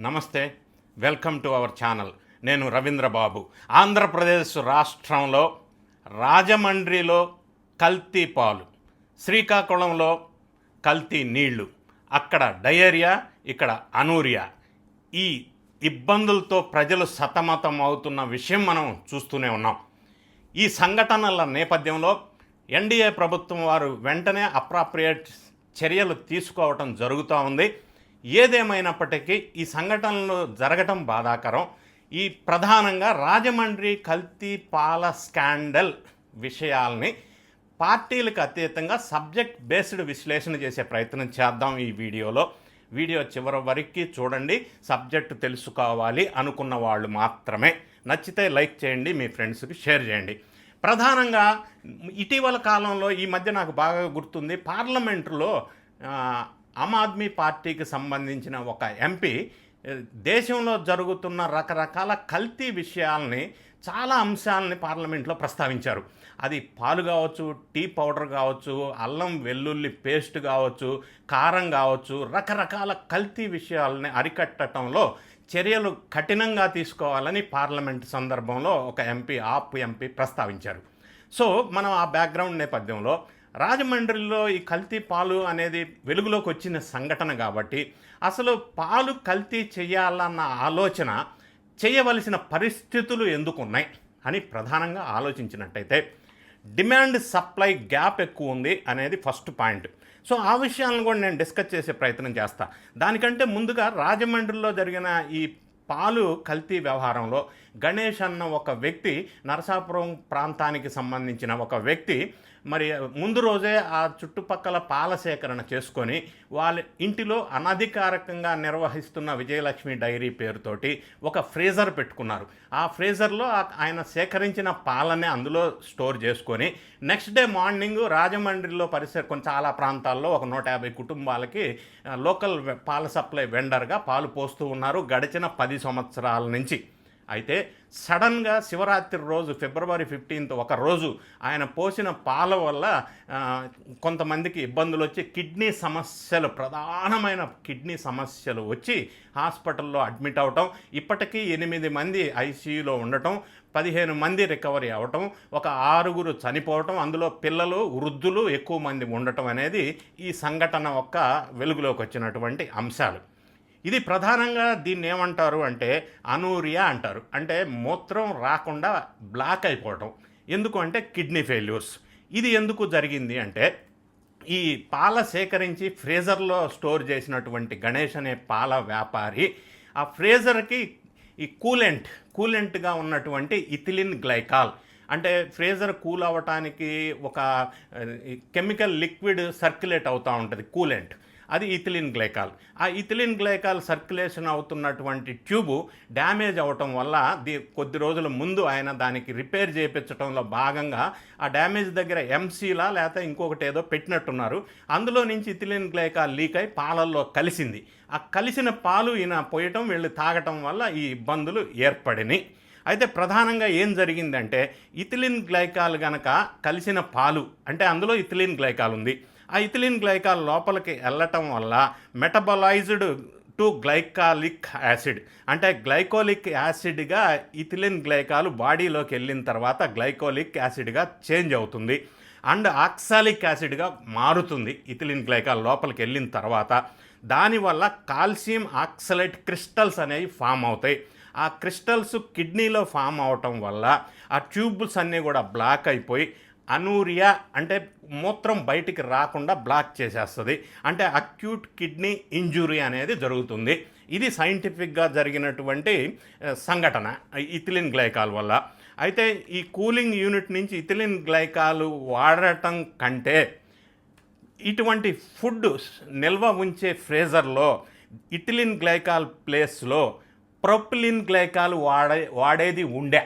నమస్తే, welcome to our channel. నేను రవీంద్ర బాబు. ఆంధ్రప్రదేశ్ రాష్ట్రంలో రాజమండ్రిలో కల్తీ పాలు, శ్రీకాకుళంలో కల్తీ నీళ్లు, అక్కడ డయేరియా, ఇక్కడ అనూరియా. ఈ ఇబ్బందులతో ప్రజలు సతమతం అవుతున్న విషయం మనం చూస్తూనే ఉన్నాం. ఈ సంఘటనల నేపథ్యంలో ఎన్డీఏ ప్రభుత్వం వారు వెంటనే అప్రాప్రియేట్ చర్యలు తీసుకోవటం జరుగుతూ ఉంది. ఏదేమైనప్పటికీ ఈ సంఘటనలు జరగటం బాధాకరం. ఈ ప్రధానంగా రాజమండ్రి కల్తీ పాల స్కాండల్ విషయాల్ని పార్టీలకు అతీతంగా సబ్జెక్ట్ బేస్డ్ విశ్లేషణ చేసే ప్రయత్నం చేద్దాం ఈ వీడియోలో. వీడియో చివరి వరకు చూడండి. సబ్జెక్టు తెలుసుకోవాలి అనుకున్న వాళ్ళు మాత్రమే. నచ్చితే లైక్ చేయండి, మీ ఫ్రెండ్స్కి షేర్ చేయండి. ప్రధానంగా ఇటీవల కాలంలో ఈ మధ్య నాకు బాగా గుర్తుంది, పార్లమెంటులో ఆమ్ ఆద్మీ పార్టీకి సంబంధించిన ఒక ఎంపీ దేశంలో జరుగుతున్న రకరకాల కల్తీ విషయాల్ని, చాలా అంశాలని పార్లమెంట్లో ప్రస్తావించారు. అది పాలు కావచ్చు, టీ పౌడర్ కావచ్చు, అల్లం వెల్లుల్లి పేస్ట్ కావచ్చు, కారం కావచ్చు, రకరకాల కల్తీ విషయాలని అరికట్టడంలో చర్యలు కఠినంగా తీసుకోవాలని పార్లమెంట్ సందర్భంలో ఒక ఆప్ ఎంపీ ప్రస్తావించారు. సో మనం ఆ బ్యాక్గ్రౌండ్ నేపథ్యంలో రాజమండ్రిలో ఈ కల్తీ పాలు అనేది వెలుగులోకి వచ్చిన సంఘటన కాబట్టి అసలు పాలు కల్తీ చేయాలన్న ఆలోచన, చేయవలసిన పరిస్థితులు ఎందుకున్నాయి అని ప్రధానంగా ఆలోచించినట్టయితే డిమాండ్ సప్లై గ్యాప్ ఎక్కువ ఉంది అనేది ఫస్ట్ పాయింట్. సో ఆ విషయాలను కూడా నేను డిస్కస్ చేసే ప్రయత్నం చేస్తా. దానికంటే ముందుగా రాజమండ్రిలో జరిగిన ఈ పాలు కల్తీ వ్యవహారంలో గణేష్ అన్న ఒక వ్యక్తి, నరసాపురం ప్రాంతానికి సంబంధించిన ఒక వ్యక్తి, మరి ముందు రోజే ఆ చుట్టుపక్కల పాల సేకరణ చేసుకొని వాళ్ళ ఇంటిలో అనధికారికంగా నిర్వహిస్తున్న విజయలక్ష్మి డైరీ పేరుతోటి ఒక ఫ్రీజర్ పెట్టుకున్నారు. ఆ ఫ్రీజర్లో ఆయన సేకరించిన పాలనే అందులో స్టోర్ చేసుకొని నెక్స్ట్ డే మార్నింగ్ రాజమండ్రిలో చాలా ప్రాంతాల్లో ఒక 150 కుటుంబాలకి లోకల్ పాల సప్లై వెండర్గా పాలు పోస్తూ ఉన్నారు గడిచిన 10 సంవత్సరాల నుంచి. అయితే సడన్గా శివరాత్రి రోజు ఫిబ్రవరి 15 ఒక రోజు ఆయన పోసిన పాల వల్ల కొంతమందికి ఇబ్బందులు వచ్చి కిడ్నీ సమస్యలు, ప్రధానమైన కిడ్నీ సమస్యలు వచ్చి హాస్పిటల్లో అడ్మిట్ అవటం, ఇప్పటికీ 8 మంది ఐసీయూలో ఉండటం, 15 మంది రికవరీ అవ్వటం, ఒక 6 చనిపోవటం, అందులో పిల్లలు, వృద్ధులు ఎక్కువ మంది ఉండటం అనేది ఈ సంఘటన యొక్క వెలుగులోకి వచ్చినటువంటి అంశాలు. ఇది ప్రధానంగా దీన్ని ఏమంటారు అంటే అనూరియా అంటారు. అంటే మూత్రం రాకుండా బ్లాక్ అయిపోవటం. ఎందుకు అంటే కిడ్నీ ఫెయిల్యూర్స్. ఇది ఎందుకు జరిగింది అంటే ఈ పాల సేకరించి ఫ్రీజర్లో స్టోర్ చేసినటువంటి గణేష్ అనే పాల వ్యాపారి ఆ ఫ్రీజర్కి ఈ కూలెంట్గా ఉన్నటువంటి ఇథిలిన్ గ్లైకాల్, అంటే ఫ్రీజర్ కూల్ అవ్వటానికి ఒక కెమికల్ లిక్విడ్ సర్క్యులేట్ అవుతూ ఉంటుంది, కూలెంట్, అది ఇథిలిన్ గ్లైకాల్. ఆ ఇథిలిన్ గ్లైకాల్ సర్క్యులేషన్ అవుతున్నటువంటి ట్యూబు డ్యామేజ్ అవ్వటం వల్ల కొద్ది రోజుల ముందు ఆయన దానికి రిపేర్ చేయించడంలో భాగంగా ఆ డ్యామేజ్ దగ్గర ఎంసీలా లేకపోతే ఇంకొకటి ఏదో పెట్టినట్టున్నారు. అందులో నుంచి ఇథిలిన్ గ్లైకాల్ లీక్ అయి పాలల్లో కలిసింది. ఆ కలిసిన పాలు ఈయన పోయటం, వీళ్ళు తాగటం వల్ల ఈ ఇబ్బందులు ఏర్పడినాయి. అయితే ప్రధానంగా ఏం జరిగిందంటే ఇథిలిన్ గ్లైకాల్ గనక కలిసిన పాలు, అంటే అందులో ఇథిలిన్ గ్లైకాల్ ఉంది, ఆ ఇథిలిన్ గ్లైకాల్ లోపలికి వెళ్ళటం వల్ల మెటబలైజ్డ్ టు గ్లైకాలిక్ యాసిడ్, అంటే గ్లైకోలిక్ యాసిడ్గా ఇథిలిన్ గ్లైకాల్ బాడీలోకి వెళ్ళిన తర్వాత గ్లైకోలిక్ యాసిడ్గా చేంజ్ అవుతుంది అండ్ ఆక్సాలిక్ యాసిడ్గా మారుతుంది. ఇథిలిన్ గ్లైకాల్ లోపలికి వెళ్ళిన తర్వాత దానివల్ల కాల్షియం ఆక్సలేట్ క్రిస్టల్స్ అనేవి ఫామ్ అవుతాయి. ఆ క్రిస్టల్స్ కిడ్నీలో ఫామ్ అవటం వల్ల ఆ ట్యూబ్స్ అన్నీ కూడా బ్లాక్ అయిపోయి అనూరియా, అంటే మూత్రం బయటికి రాకుండా బ్లాక్ చేసేస్తుంది. అంటే అక్యూట్ కిడ్నీ ఇంజురీ అనేది జరుగుతుంది. ఇది సైంటిఫిక్గా జరిగినటువంటి సంఘటన ఇథిలిన్ గ్లైకాల్ వల్ల. అయితే ఈ కూలింగ్ యూనిట్ నుంచి ఇథిలిన్ గ్లైకాల్ వాడటం కంటే ఇటువంటి ఫుడ్ నిల్వ ఉంచే ఫ్రీజర్లో ఇథిలిన్ గ్లైకాల్ ప్లేస్లో ప్రొపిలిన్ గ్లైకాల్ వాడేది ఉండే.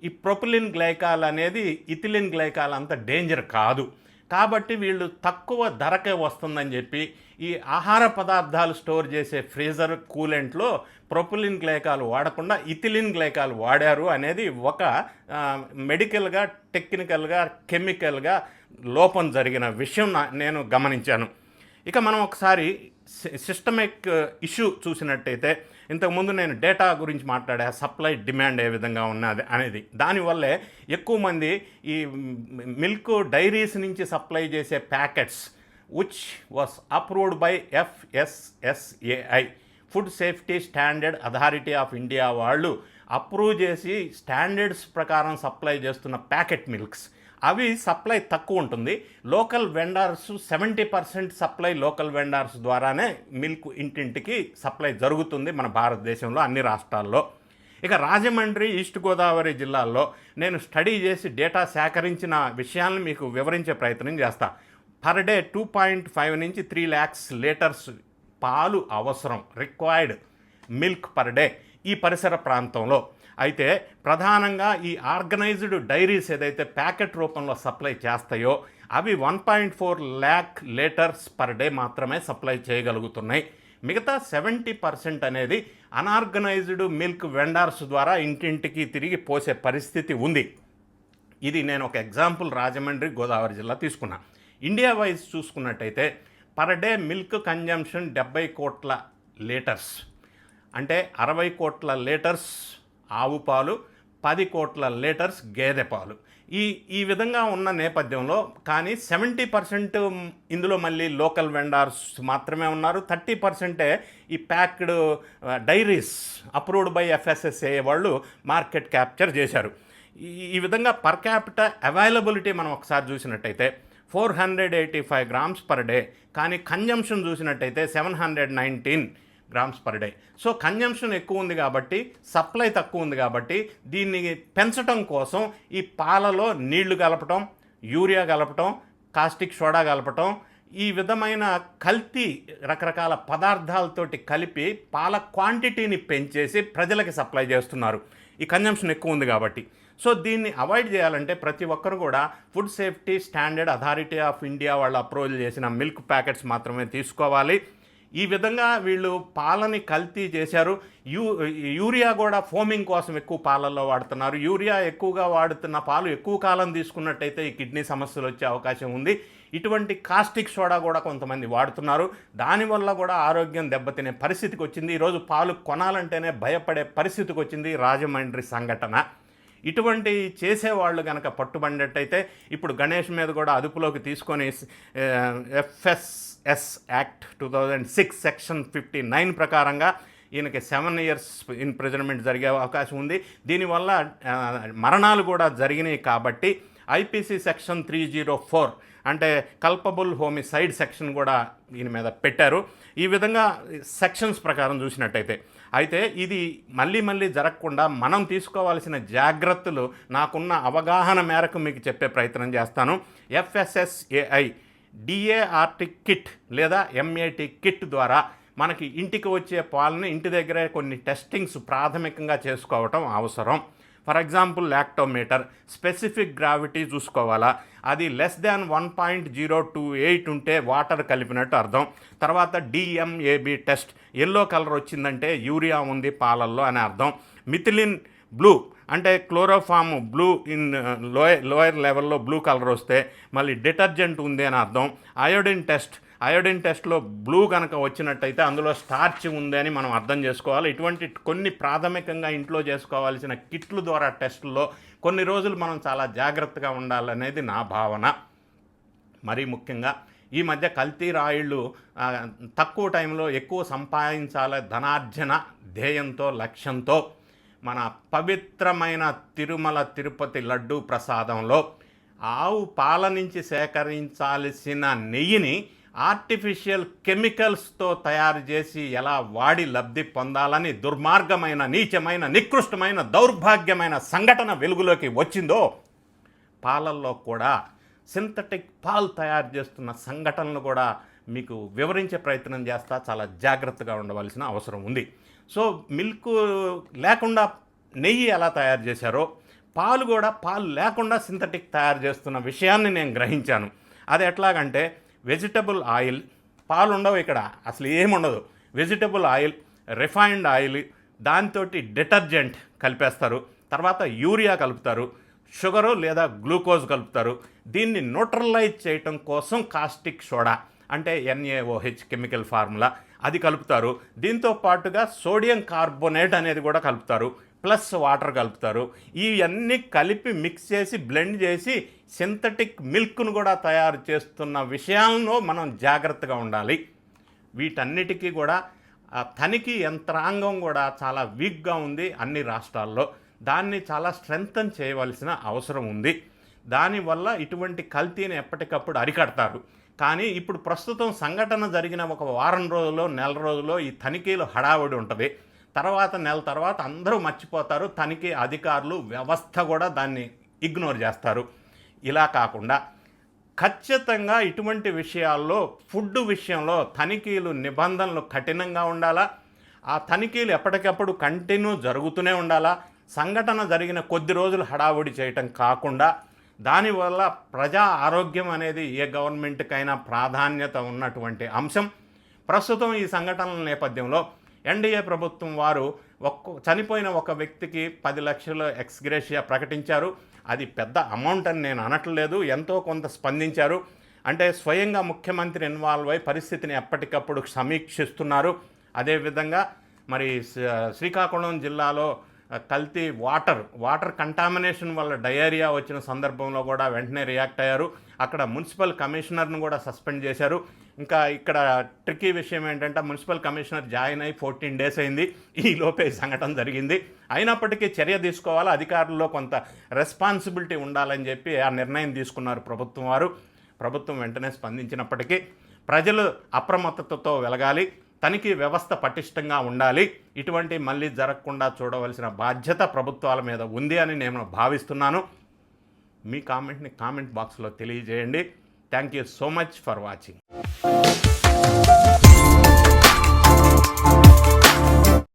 ఈ ప్రొపిలిన్ గ్లైకాల్ అనేది ఇథిలిన్ గ్లైకాల్ అంత డేంజర్ కాదు. కాబట్టి వీళ్ళు తక్కువ ధరకే వస్తుందని చెప్పి ఈ ఆహార పదార్థాలు స్టోర్ చేసే ఫ్రీజర్ కూలెంట్లో ప్రొపిలిన్ గ్లైకాల్ వాడకుండా ఇథిలిన్ గ్లైకాల్ వాడారు అనేది ఒక మెడికల్గా, టెక్నికల్గా, కెమికల్గా లోపం జరిగిన విషయం నేను గమనించాను. ఇక మనం ఒకసారి సిస్టమిక్ ఇష్యూ చూసినట్టయితే, ఇంతకుముందు నేను డేటా గురించి మాట్లాడా, సప్లై డిమాండ్ ఏ విధంగా ఉన్నది అనేది. దానివల్లే ఎక్కువ మంది ఈ మిల్క్ డైరీస్ నుంచి సప్లై చేసే packets which was approved by FSSAI, food safety standard authority of India వాళ్ళు అప్రూవ్ చేసి స్టాండర్డ్స్ ప్రకారం సప్లై చేస్తున్న ప్యాకెట్ మిల్క్స్, అవి సప్లై తక్కువ ఉంటుంది. Local vendors 70% supply local vendors ద్వారానే మిల్క్ ఇంటింటికి సప్లై జరుగుతుంది మన భారతదేశంలో అన్ని రాష్ట్రాల్లో. ఇక రాజమండ్రి, ఈస్ట్ గోదావరి జిల్లాల్లో నేను స్టడీ చేసి డేటా సేకరించిన విషయాలను మీకు వివరించే ప్రయత్నం చేస్తా. పర్ డే 2.5 నుంచి 3 lakhs లీటర్స్ పాలు అవసరం, రిక్వైర్డ్ మిల్క్ పర్ డే ఈ పరిసర ప్రాంతంలో. అయితే ప్రధానంగా ఈ ఆర్గనైజ్డ్ డైరీస్ ఏదైతే ప్యాకెట్ రూపంలో సప్లై చేస్తాయో అవి 1.4 lakh లీటర్స్ పర్ డే మాత్రమే సప్లై చేయగలుగుతున్నాయి. మిగతా 70% అనేది అనార్గనైజ్డ్ మిల్క్ వెండర్స్ ద్వారా ఇంటింటికి తిరిగి పోసే పరిస్థితి ఉంది. ఇది నేను ఒక ఎగ్జాంపుల్ రాజమండ్రి, గోదావరి జిల్లా తీసుకున్నా. ఇండియా వైజ్ చూసుకున్నట్టయితే పర్ డే మిల్క్ కన్జంప్షన్ 70 కోట్ల లీటర్స్, అంటే 60 కోట్ల లీటర్స్ ఆవు పాలు, 10 కోట్ల లీటర్స్ గేదె పాలు. ఈ విధంగా ఉన్న నేపథ్యంలో కానీ 70% ఇందులో మళ్ళీ లోకల్ వెండర్స్ మాత్రమే ఉన్నారు. 30% ఈ packed diaries approved by FSSAI వాళ్ళు మార్కెట్ క్యాప్చర్ చేశారు. ఈ విధంగా పర్ క్యాపిటల్ అవైలబిలిటీ మనం ఒకసారి చూసినట్టయితే 485 grams పర్ డే, కానీ కన్జంప్షన్ చూసినట్టయితే 719 grams per day. So consumption ఎక్కువ ఉంది కాబట్టి, సప్లై తక్కువ ఉంది కాబట్టి దీన్ని పెంచడం కోసం ఈ పాలలో నీళ్లు కలపటం, యూరియా కలపటం, కాస్టిక్ సోడా కలపటం, ఈ విధమైన కల్తీ రకరకాల పదార్థాలతోటి కలిపి పాల క్వాంటిటీని పెంచేసి ప్రజలకి సప్లై చేస్తున్నారు. ఈ కన్జంప్షన్ ఎక్కువ ఉంది కాబట్టి. సో దీన్ని అవాయిడ్ చేయాలంటే ప్రతి ఒక్కరు కూడా food safety standard authority of India వాళ్ళు అప్రూవల్ చేసిన మిల్క్ ప్యాకెట్స్ మాత్రమే తీసుకోవాలి. ఈ విధంగా వీళ్ళు పాలని కల్తీ చేశారు. యూరియా కూడా ఫోమింగ్ కోసం ఎక్కువ పాలల్లో వాడుతున్నారు. యూరియా ఎక్కువగా వాడుతున్న పాలు ఎక్కువ కాలం తీసుకున్నట్టయితే ఈ కిడ్నీ సమస్యలు వచ్చే అవకాశం ఉంది. ఇటువంటి కాస్టిక్ సోడా కూడా కొంతమంది వాడుతున్నారు. దానివల్ల కూడా ఆరోగ్యం దెబ్బతినే పరిస్థితికి వచ్చింది. ఈరోజు పాలు కొనాలంటేనే భయపడే పరిస్థితికి వచ్చింది రాజమండ్రి సంఘటన. ఇటువంటి చేసేవాళ్ళు కనుక పట్టుబడినట్టయితే ఇప్పుడు గణేష్ మీద కూడా అదుపులోకి తీసుకొని FSS యాక్ట్ 2006 సెక్షన్ 59 ప్రకారంగా ఈయనకి 7 years ఇంప్రిజన్మెంట్ జరిగే అవకాశం ఉంది. దీనివల్ల మరణాలు కూడా జరిగినాయి కాబట్టి IPC సెక్షన్ 304 అంటే కల్పబుల్ హోమిసైడ్ సెక్షన్ కూడా దీని మీద పెట్టారు. ఈ విధంగా సెక్షన్స్ ప్రకారం చూసినట్టయితే అయితే ఇది మళ్ళీ జరగకుండా మనం తీసుకోవాల్సిన జాగ్రత్తలు నాకున్న అవగాహన మేరకు మీకు చెప్పే ప్రయత్నం చేస్తాను. FSSAI DART కిట్ లేదా MAT కిట్ ద్వారా మనకి ఇంటికి వచ్చే పాలను ఇంటి దగ్గరే కొన్ని టెస్టింగ్స్ ప్రాథమికంగా చేసుకోవటం అవసరం. For example lactometer, specific gravity చూసుకోవాలా, అది <1.028 ఉంటే వాటర్ కలిపినట్టు అర్థం. తర్వాత DMAB టెస్ట్, ఎల్లో కలర్ వచ్చిందంటే యూరియా ఉంది పాలల్లో అని అర్థం. మిథిలిన్ బ్లూ అంటే క్లోరోఫామ్ బ్లూ ఇన్ లోయర్ లెవెల్లో బ్లూ కలర్ వస్తే మళ్ళీ డిటర్జెంట్ ఉంది అని అర్థం. అయోడిన్ టెస్ట్లో బ్లూ కనుక వచ్చినట్టయితే అందులో స్టార్చ్ ఉంది అని మనం అర్థం చేసుకోవాలి. ఇటువంటి కొన్ని ప్రాథమికంగా ఇంట్లో చేసుకోవాల్సిన కిట్ల ద్వారా టెస్టుల్లో కొన్ని రోజులు మనం చాలా జాగ్రత్తగా ఉండాలనేది నా భావన. మరీ ముఖ్యంగా ఈ మధ్య కల్తీ రాయిళ్ళు తక్కువ టైంలో ఎక్కువ సంపాదించాలి ధనార్జన ధ్యేయంతో, లక్ష్యంతో మన పవిత్రమైన తిరుమల తిరుపతి లడ్డూ ప్రసాదంలో ఆవు పాల నుంచి సేకరించాల్సిన నెయ్యిని ఆర్టిఫిషియల్ కెమికల్స్తో తయారు చేసి ఎలా వాడి లబ్ధి పొందాలని దుర్మార్గమైన, నీచమైన, నికృష్టమైన, దౌర్భాగ్యమైన సంఘటన వెలుగులోకి వచ్చిందో, పాలల్లో కూడా సింథటిక్ పాలు తయారు చేస్తున్న సంఘటనలు కూడా మీకు వివరించే ప్రయత్నం చేస్తా. చాలా జాగ్రత్తగా ఉండవలసిన అవసరం ఉంది. సో మిల్క్ లేకుండా నెయ్యి ఎలా తయారు చేశారో పాలు కూడా పాలు లేకుండా సింథటిక్ తయారు చేస్తున్న విషయాన్ని నేను గ్రహించాను. అది ఎట్లాగంటే వెజిటబుల్ ఆయిల్, పాలు ఉండవు ఇక్కడ, అసలు ఏముండదు. వెజిటబుల్ ఆయిల్, రిఫైన్డ్ ఆయిల్, దాంతో డిటర్జెంట్ కలిపేస్తారు, తర్వాత యూరియా కలుపుతారు, షుగరు లేదా గ్లూకోజ్ కలుపుతారు. దీన్ని న్యూట్రలైజ్ చేయటం కోసం కాస్టిక్ సోడా అంటే NaOH కెమికల్ ఫార్ములా అది కలుపుతారు. దీంతో పాటుగా సోడియం కార్బోనేట్ అనేది కూడా కలుపుతారు, ప్లస్ వాటర్ కలుపుతారు. ఇవన్నీ కలిపి మిక్స్ చేసి బ్లెండ్ చేసి సింథటిక్ మిల్క్ను కూడా తయారు చేస్తున్న విషయాలను మనం జాగ్రత్తగా ఉండాలి. వీటన్నిటికీ కూడా తనిఖీ యంత్రాంగం కూడా చాలా వీక్గా ఉంది అన్ని రాష్ట్రాల్లో. దాన్ని చాలా స్ట్రెంగ్తన్ చేయవలసిన అవసరం ఉంది. దానివల్ల ఇటువంటి కల్తీని ఎప్పటికప్పుడు అరికడతారు. కానీ ఇప్పుడు ప్రస్తుతం సంఘటన జరిగిన ఒక వారం రోజుల్లో, నెల రోజుల్లో ఈ తనిఖీలు హడావుడి ఉంటుంది. నెల తర్వాత అందరూ మర్చిపోతారు. తనిఖీ అధికారులు, వ్యవస్థ కూడా దాన్ని ఇగ్నోర్ చేస్తారు. ఇలా కాకుండా ఖచ్చితంగా ఇటువంటి విషయాల్లో, ఫుడ్ విషయంలో తనిఖీలు, నిబంధనలు కఠినంగా ఉండాలా. ఆ తనిఖీలు ఎప్పటికప్పుడు కంటిన్యూ జరుగుతూనే ఉండాలా. సంఘటన జరిగిన కొద్ది రోజులు హడావుడి చేయటం కాకుండా, దానివల్ల ప్రజా ఆరోగ్యం అనేది ఏ గవర్నమెంట్కైనా ప్రాధాన్యత ఉన్నటువంటి అంశం. ప్రస్తుతం ఈ సంఘటనల నేపథ్యంలో ఎన్డీఏ ప్రభుత్వం వారు చనిపోయిన ఒక వ్యక్తికి 10 లక్షల ఎక్స్గ్రేషియా ప్రకటించారు. అది పెద్ద అమౌంట్ అని నేను అనట్లేదు, ఎంతో కొంత స్పందించారు. అంటే స్వయంగా ముఖ్యమంత్రి ఇన్వాల్వ్ అయి పరిస్థితిని ఎప్పటికప్పుడు సమీక్షిస్తున్నారు. అదేవిధంగా మరి శ్రీకాకుళం జిల్లాలో కల్తీ వాటర్ కంటామినేషన్ వల్ల డయేరియా వచ్చిన సందర్భంలో కూడా వెంటనే రియాక్ట్ అయ్యారు. అక్కడ మున్సిపల్ కమిషనర్ను కూడా సస్పెండ్ చేశారు. ఇంకా ఇక్కడ ట్రిక్కీ విషయం ఏంటంటే, మున్సిపల్ కమిషనర్ జాయిన్ అయ్యి 14 డేస్ అయింది. ఈలోపే ఈ సంఘటన జరిగింది. అయినప్పటికీ చర్య తీసుకోవాలి, అధికారుల్లో కొంత రెస్పాన్సిబిలిటీ ఉండాలని చెప్పి ఆ నిర్ణయం తీసుకున్నారు ప్రభుత్వం వారు. ప్రభుత్వం వెంటనే స్పందించినప్పటికీ ప్రజలు అప్రమత్తతతో వెలగాలి. తనిఖీ వ్యవస్థ పటిష్టంగా ఉండాలి. ఇటువంటి మళ్ళీ జరగకుండా చూడవలసిన బాధ్యత ప్రభుత్వాల మీద ఉంది అని నేను భావిస్తున్నాను. మీ కామెంట్ని కామెంట్ బాక్స్లో తెలియజేయండి. Thank you so much for watching.